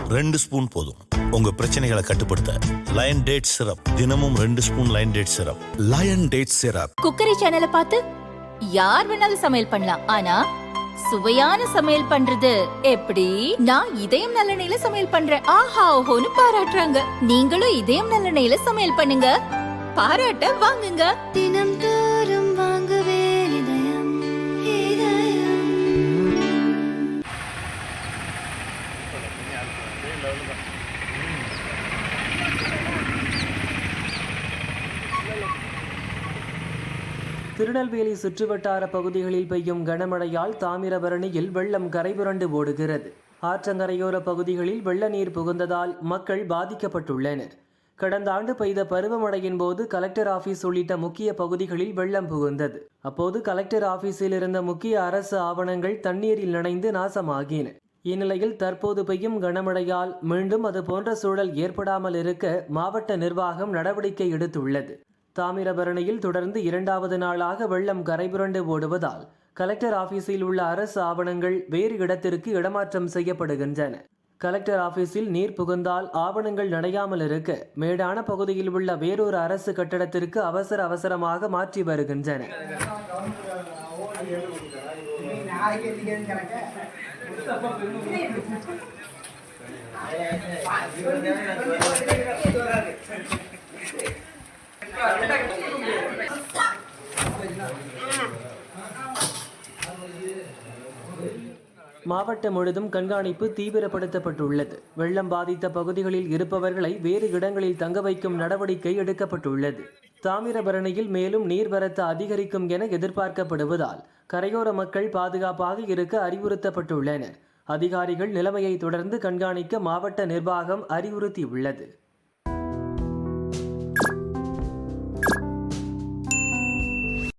2 spoon போதும் உங்க பிரச்சனைகளை கட்டுப்படுத்த. லயன் டேட் சிரப், தினமும் 2 spoon lion date syrup. Lion date syrup. Cookery சேனலை பார்த்து யார் வேணாலும் சமையல் பண்ணலாம். ஆனா சுவையான சமையல் பண்றது எப்படி? நான் இதயம் நல்லெண்ணெயில சமையல் பண்றேன். ஆஹா ஓஹோன்னு பாராட்டுறாங்க. நீங்களும் இதயம் நல்லெண்ணெயில சமையல் பண்ணுங்க, பாராட்ட வாங்குங்க. தினம் தோறும் வாங்குவே இதயம் இதயம். திருநெல்வேலி சுற்றுவட்டார பகுதிகளில் பெய்யும் கனமழையால் தாமிரபரணியில் வெள்ளம் கரைபுரண்டு ஓடுகிறது. ஆற்றங்கரையோர பகுதிகளில் வெள்ள நீர் புகுந்ததால் மக்கள் பாதிக்கப்பட்டுள்ளனர். கடந்த ஆண்டு பெய்த பருவமழையின் போது கலெக்டர் ஆபீஸ் உள்ளிட்ட முக்கிய பகுதிகளில் வெள்ளம் புகுந்தது. அப்போது கலெக்டர் ஆபீஸில் இருந்த முக்கிய அரசு ஆவணங்கள் தண்ணீரில் நனைந்து நாசமாகின. இந்நிலையில் தற்போது பெய்யும் கனமழையால் மீண்டும் அது போன்ற சூழல் ஏற்படாமல் இருக்க மாவட்ட நிர்வாகம் நடவடிக்கை எடுத்துள்ளது. தாமிரபரணியில் தொடர்ந்து 2வது நாளாக வெள்ளம் கரைபுரண்டு ஓடுவதால் கலெக்டர் ஆபீஸில் உள்ள அரசு ஆவணங்கள் வேறு இடத்திற்கு இடமாற்றம் செய்யப்படுகின்றன. கலெக்டர் ஆபீஸில் நீர் புகுந்தால் ஆவணங்கள் நனையாமல் இருக்க மேடான பகுதியில் உள்ள வேறொரு அரசு கட்டடத்திற்கு அவசரமாக மாற்றி வருகின்றன. மாவட்டம் முழுதும் கண்காணிப்பு தீவிரப்படுத்தப்பட்டுள்ளது. வெள்ளம் பாதித்த பகுதிகளில் இருப்பவர்களை வேறு இடங்களில் தங்க வைக்கும் நடவடிக்கை எடுக்கப்பட்டுள்ளது. தாமிரபரணியில் மேலும் நீர்வரத்து அதிகரிக்கும் என எதிர்பார்க்கப்படுவதால் கரையோர மக்கள் பாதுகாப்பாக இருக்க அறிவுறுத்தப்பட்டுள்ளனர். அதிகாரிகள் நிலைமையை தொடர்ந்து கண்காணிக்க மாவட்ட நிர்வாகம் அறிவுறுத்தியுள்ளது.